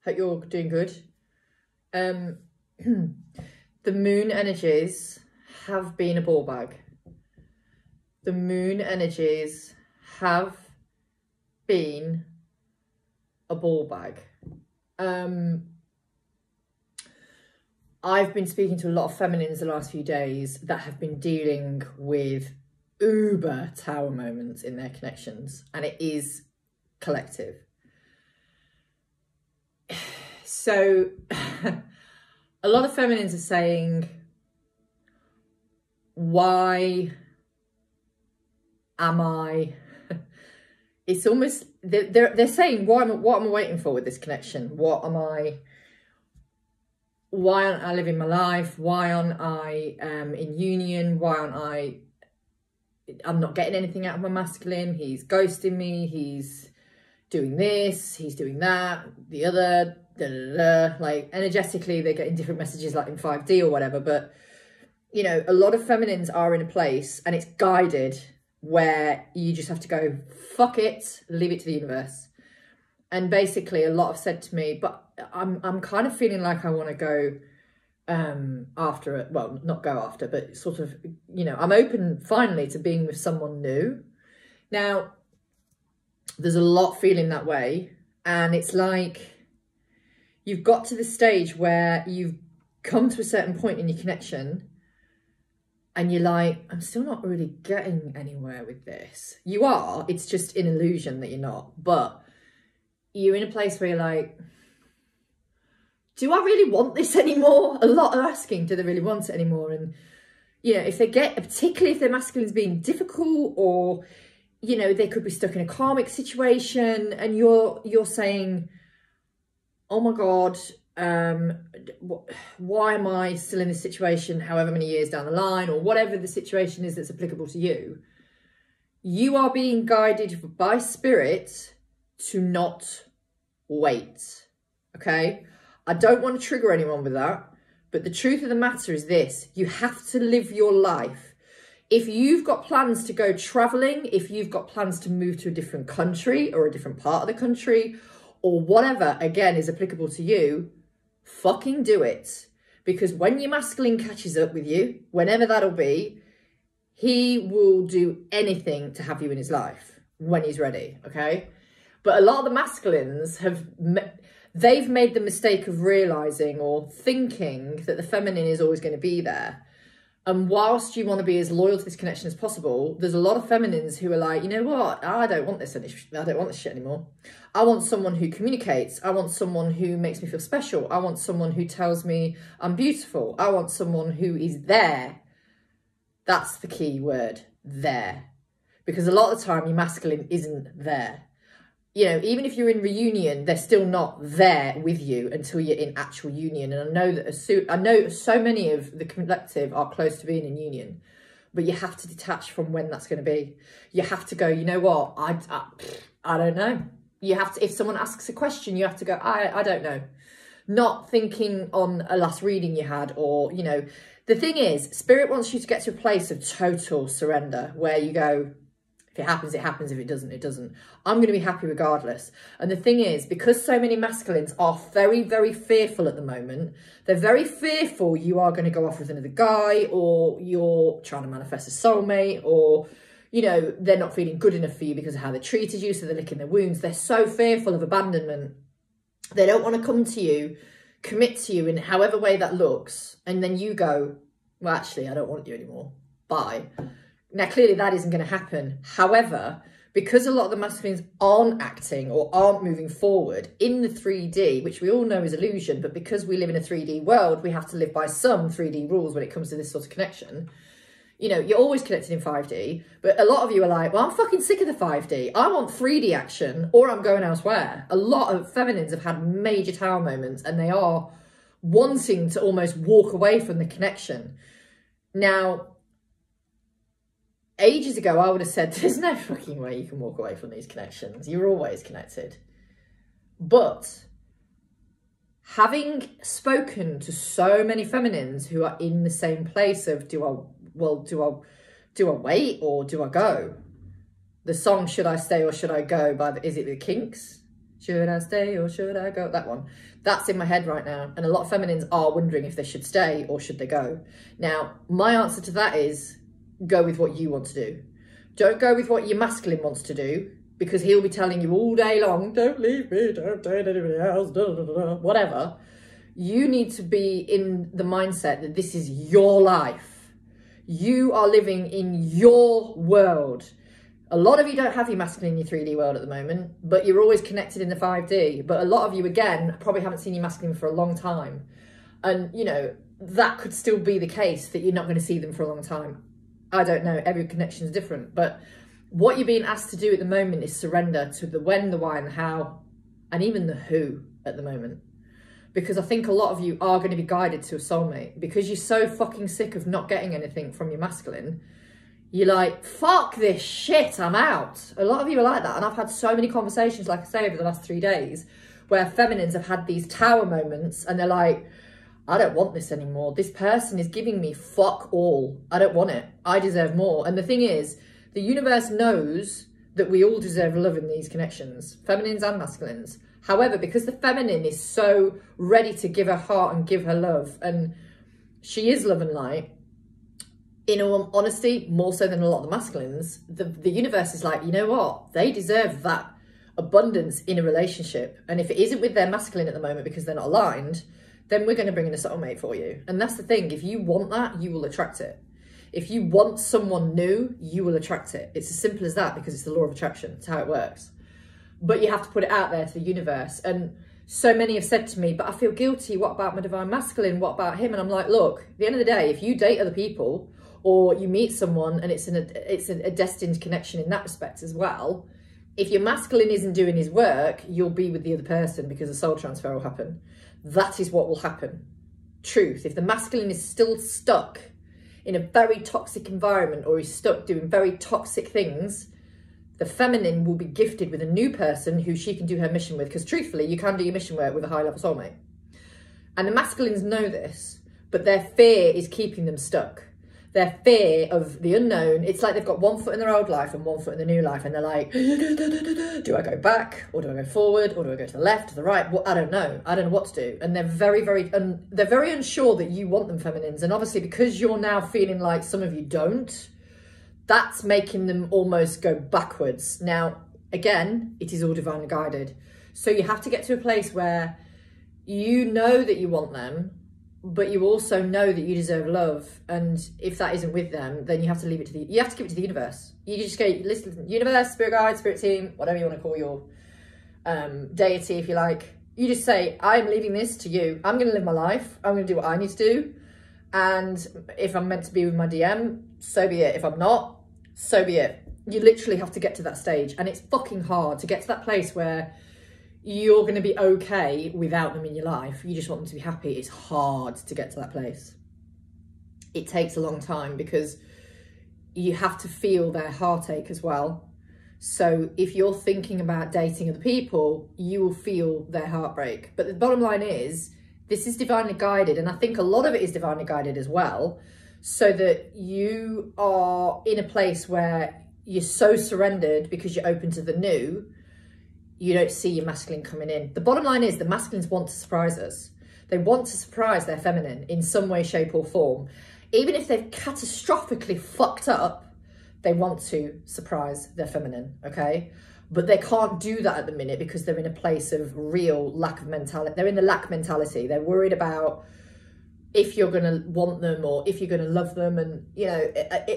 Hope you're doing good. The moon energies have been a ball bag. The moon energies have been a ball bag. I've been speaking to a lot of feminines the last few days that have been dealing with uber tower moments in their connections, and it is collective. So a lot of feminines are saying, why am I, it's almost, they're saying, what am I waiting for with this connection? Why aren't I living my life? Why aren't I in union? Why aren't I'm not getting anything out of my masculine. He's ghosting me. He's doing this. He's doing that. The other, like energetically, they're getting different messages like in 5D or whatever. But, you know, a lot of feminines are in a place and it's guided where you just have to go, fuck it, leave it to the universe. And basically a lot have said to me, but I'm kind of feeling like I want to go after it. Well, not go after, but sort of, you know, I'm open finally to being with someone new. Now, there's a lot feeling that way. And it's like, you've got to the stage where you've come to a certain point in your connection and you're like, I'm still not really getting anywhere with this. You are, it's just an illusion that you're not. But you're in a place where you're like, do I really want this anymore? A lot are asking, do they really want it anymore? And, you know, if they get, particularly if their masculine's being difficult, or, you know, they could be stuck in a karmic situation and you're saying, oh my God, why am I still in this situation however many years down the line, or whatever the situation is that's applicable to you. You are being guided by spirit to not wait, okay? I don't want to trigger anyone with that, but the truth of the matter is this: you have to live your life. If you've got plans to go traveling, if you've got plans to move to a different country or a different part of the country, or whatever, again, is applicable to you, fucking do it. Because when your masculine catches up with you, whenever that'll be, he will do anything to have you in his life when he's ready, okay? But a lot of the masculines they've made the mistake of realising or thinking that the feminine is always going to be there. And whilst you want to be as loyal to this connection as possible, there's a lot of feminines who are like, you know what? I don't want this shit anymore. I want someone who communicates. I want someone who makes me feel special. I want someone who tells me I'm beautiful. I want someone who is there. That's the key word, there. Because a lot of the time your masculine isn't there. You know, even if you're in reunion, they're still not there with you until you're in actual union. And I know so many of the collective are close to being in union, but you have to detach from when that's going to be. You have to go, you know what? I don't know. You have to, if someone asks a question, you have to go, I don't know. Not thinking on a last reading you had, or, you know, the thing is, spirit wants you to get to a place of total surrender where you go, if it happens, it happens. If it doesn't, it doesn't. I'm going to be happy regardless. And the thing is, because so many masculines are very, very fearful at the moment, they're very fearful you are going to go off with another guy, or you're trying to manifest a soulmate, or, you know, they're not feeling good enough for you because of how they treated you, so they're licking their wounds. They're so fearful of abandonment. They don't want to come to you, commit to you in however way that looks, and then you go, well, actually, I don't want you anymore. Bye. Now, clearly that isn't going to happen. However, because a lot of the masculines aren't acting or aren't moving forward in the 3D, which we all know is illusion, but because we live in a 3D world, we have to live by some 3D rules when it comes to this sort of connection. You know, you're always connected in 5D, but a lot of you are like, well, I'm fucking sick of the 5D. I want 3D action, or I'm going elsewhere. A lot of feminines have had major tower moments and they are wanting to almost walk away from the connection. Now, ages ago, I would have said, there's no fucking way you can walk away from these connections. You're always connected. But having spoken to so many feminines who are in the same place of, do I wait or do I go? The song Should I Stay or Should I Go by Is it the Kinks? Should I stay or should I go? That one. That's in my head right now. And a lot of feminines are wondering if they should stay or should they go. Now, my answer to that is go with what you want to do. Don't go with what your masculine wants to do, because he'll be telling you all day long, don't leave me, don't date anybody else, whatever. You need to be in the mindset that this is your life. You are living in your world. A lot of you don't have your masculine in your 3D world at the moment, but you're always connected in the 5D. But a lot of you, again, probably haven't seen your masculine for a long time. And, you know, that could still be the case, that you're not going to see them for a long time. I don't know. Every connection is different. But what you're being asked to do at the moment is surrender to the when, the why, and the how, and even the who at the moment. Because I think a lot of you are going to be guided to a soulmate, because you're so fucking sick of not getting anything from your masculine. You're like, fuck this shit, I'm out. A lot of you are like that. And I've had so many conversations, like I say, over the last 3 days, where feminines have had these tower moments and they're like, I don't want this anymore. This person is giving me fuck all. I don't want it. I deserve more. And the thing is, the universe knows that we all deserve love in these connections, feminines and masculines. However, because the feminine is so ready to give her heart and give her love, and she is love and light, in all honesty, more so than a lot of the masculines, the universe is like, you know what? They deserve that abundance in a relationship. And if it isn't with their masculine at the moment because they're not aligned, then we're going to bring in a soulmate for you. And that's the thing. If you want that, you will attract it. If you want someone new, you will attract it. It's as simple as that, because it's the law of attraction. It's how it works. But you have to put it out there to the universe. And so many have said to me, but I feel guilty. What about my divine masculine? What about him? And I'm like, look, at the end of the day, if you date other people or you meet someone and it's a destined connection in that respect as well, if your masculine isn't doing his work, you'll be with the other person because a soul transfer will happen. That is what will happen. Truth. If the masculine is still stuck in a very toxic environment, or he's stuck doing very toxic things, the feminine will be gifted with a new person who she can do her mission with. Because truthfully, you can do your mission work with a high level soulmate. And the masculines know this, but their fear is keeping them stuck. Their fear of the unknown. It's like they've got 1 foot in their old life and 1 foot in the new life. And they're like, do I go back, or do I go forward, or do I go to the left, to the right? Well, I don't know. I don't know what to do. And they're very unsure that you want them, feminines. And obviously, because you're now feeling like some of you don't, that's making them almost go backwards. Now, again, it is all divinely guided. So you have to get to a place where you know that you want them, but you also know that you deserve love. And if that isn't with them, then you have to leave it to you have to give it to the universe. You just go, listen, universe, spirit guide, spirit team, whatever you want to call your deity, if you like. You just say, I'm leaving this to you. I'm going to live my life. I'm going to do what I need to do. And if I'm meant to be with my DM, so be it. If I'm not, so be it. You literally have to get to that stage. And it's fucking hard to get to that place where you're going to be okay without them in your life. You just want them to be happy. It's hard to get to that place. It takes a long time, because you have to feel their heartache as well. So if you're thinking about dating other people, you will feel their heartbreak. But the bottom line is, this is divinely guided. And I think a lot of it is divinely guided as well, so that you are in a place where you're so surrendered because you're open to the new, you don't see your masculine coming in. The bottom line is, the masculines want to surprise us. They want to surprise their feminine in some way, shape or form. Even if they've catastrophically fucked up, they want to surprise their feminine, okay? But they can't do that at the minute because they're in a place of real lack of mentality. They're in the lack mentality. They're worried about if you're going to want them, or if you're going to love them, and, you know,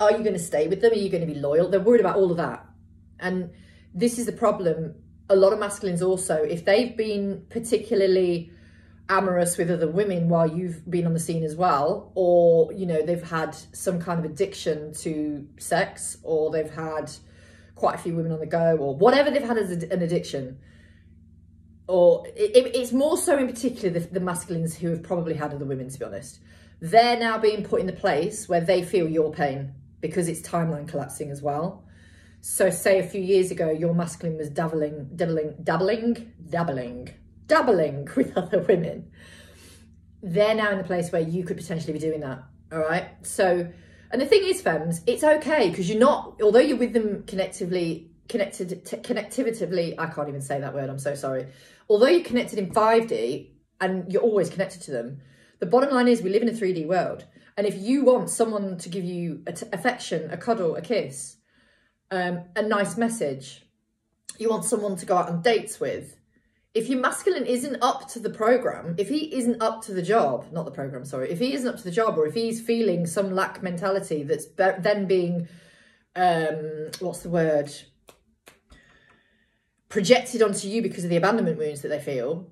are you going to stay with them? Are you going to be loyal? They're worried about all of that. And this is the problem. A lot of masculines also, if they've been particularly amorous with other women while you've been on the scene as well, or, you know, they've had some kind of addiction to sex, or they've had quite a few women on the go, or whatever they've had as an addiction, or it's more so in particular the masculines who have probably had other women, to be honest. They're now being put in the place where they feel your pain, because it's timeline collapsing as well. So say a few years ago, your masculine was dabbling with other women. They're now in the place where you could potentially be doing that, all right? So, and the thing is, femmes, it's okay, because you're not, although you're with them connectively connectively, I can't even say that word, I'm so sorry. Although you're connected in 5D and you're always connected to them, the bottom line is we live in a 3D world. And if you want someone to give you affection, a cuddle, a kiss, a nice message, you want someone to go out on dates with, if your masculine isn't up to the program, if he isn't up to the job, not the program, sorry, if he isn't up to the job, or if he's feeling some lack mentality that's then being, what's the word, projected onto you because of the abandonment wounds that they feel,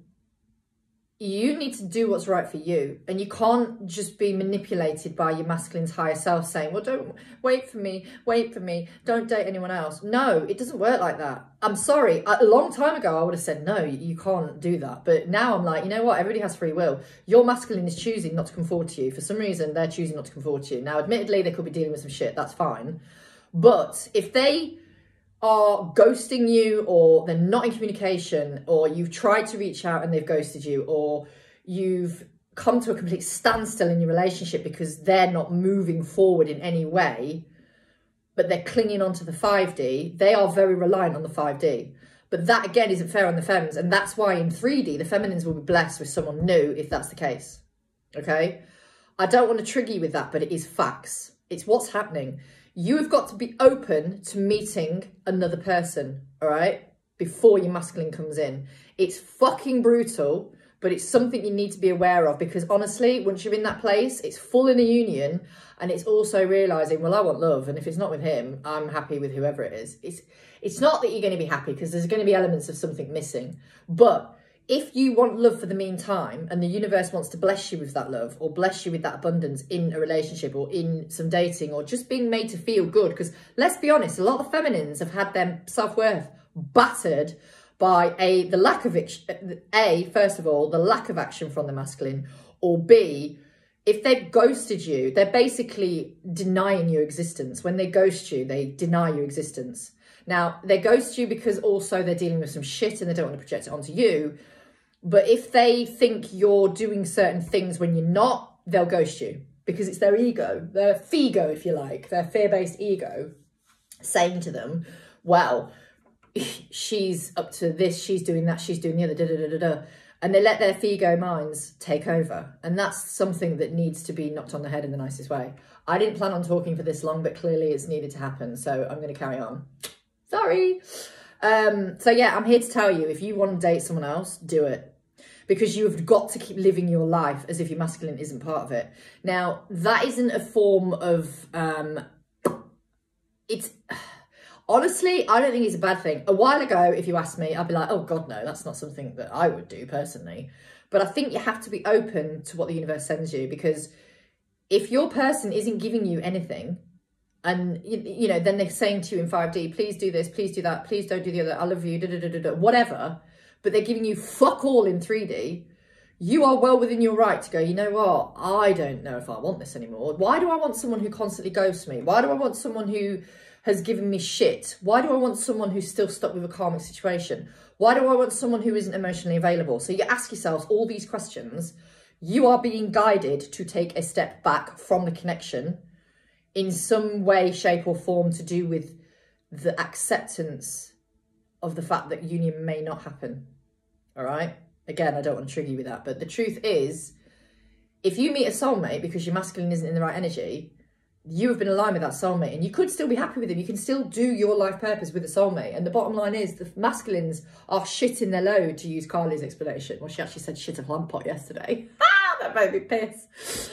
you need to do what's right for you. And you can't just be manipulated by your masculine's higher self saying, well, don't wait for me, don't date anyone else. No, it doesn't work like that. I'm sorry. A long time ago, I would have said, no, you can't do that. But now I'm like, you know what? Everybody has free will. Your masculine is choosing not to come forward to you. For some reason, they're choosing not to come forward to you. Now, admittedly, they could be dealing with some shit. That's fine. But if they are ghosting you, or they're not in communication, or you've tried to reach out and they've ghosted you, or you've come to a complete standstill in your relationship because they're not moving forward in any way, but they're clinging on to the 5D, they are very reliant on the 5D. But that, again, isn't fair on the femmes. And that's why in 3D, the feminines will be blessed with someone new if that's the case. Okay? I don't want to trigger you with that, but it is facts. It's what's happening. You have got to be open to meeting another person, all right, before your masculine comes in. It's fucking brutal, but it's something you need to be aware of, because honestly, once you're in that place, it's full in a union, and it's also realising, well, I want love, and if it's not with him, I'm happy with whoever it is. It's not that you're going to be happy, because there's going to be elements of something missing, but if you want love for the meantime, and the universe wants to bless you with that love, or bless you with that abundance in a relationship, or in some dating, or just being made to feel good, because let's be honest, a lot of feminines have had their self-worth battered by the lack of first of all, the lack of action from the masculine, or B, if they've ghosted you, they're basically denying your existence. When they ghost you, they deny your existence. Now, they ghost you because also they're dealing with some shit and they don't want to project it onto you. But if they think you're doing certain things when you're not, they'll ghost you, because it's their ego, their figo, if you like, their fear-based ego saying to them, well, she's up to this, she's doing that, she's doing the other, da-da-da-da-da. And they let their figo minds take over. And that's something that needs to be knocked on the head in the nicest way. I didn't plan on talking for this long, but clearly it's needed to happen. So I'm going to carry on. Sorry. So yeah, I'm here to tell you, if you want to date someone else, do it. Because you've got to keep living your life as if your masculine isn't part of it. Now, that isn't a form of, honestly, I don't think it's a bad thing. A while ago, if you asked me, I'd be like, oh God, no, that's not something that I would do personally. But I think you have to be open to what the universe sends you, because if your person isn't giving you anything, and, you know, then they're saying to you in 5D, please do this, please do that, please don't do the other, I love you, whatever, but they're giving you fuck all in 3D, you are well within your right to go, you know what, I don't know if I want this anymore. Why do I want someone who constantly ghosts me? Why do I want someone who has given me shit? Why do I want someone who's still stuck with a karmic situation? Why do I want someone who isn't emotionally available? So you ask yourselves all these questions. You are being guided to take a step back from the connection in some way, shape or form, to do with the acceptance of the fact that union may not happen. All right? Again, I don't want to trigger you with that, but the truth is, if you meet a soulmate because your masculine isn't in the right energy, you have been aligned with that soulmate, and you could still be happy with him. You can still do your life purpose with a soulmate. And the bottom line is, the masculines are shit in their load, to use Carly's explanation. Well, she actually said shit of lamp pot yesterday. That made me piss.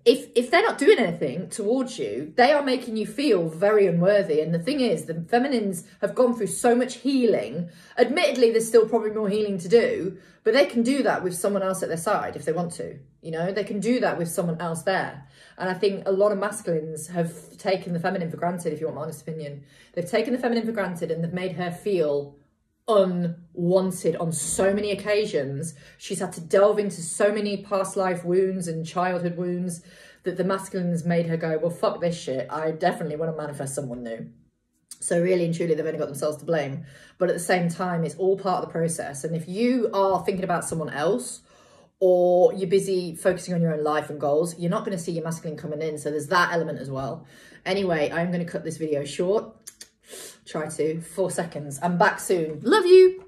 If they're not doing anything towards you, they are making you feel very unworthy. And the thing is, the feminines have gone through so much healing. Admittedly, there's still probably more healing to do, but they can do that with someone else at their side if they want to. You know, they can do that with someone else there. And I think a lot of masculines have taken the feminine for granted, if you want my honest opinion. They've taken the feminine for granted, and they've made her feel unwanted on so many occasions. She's had to delve into so many past life wounds and childhood wounds that the masculine has made her go, well, fuck this shit. I definitely want to manifest someone new. So really and truly, they've only got themselves to blame. But at the same time, it's all part of the process. And if you are thinking about someone else, or you're busy focusing on your own life and goals, you're not going to see your masculine coming in. So there's that element as well. Anyway, I'm going to cut this video short. Try to. 4 seconds. I'm back soon. Love you.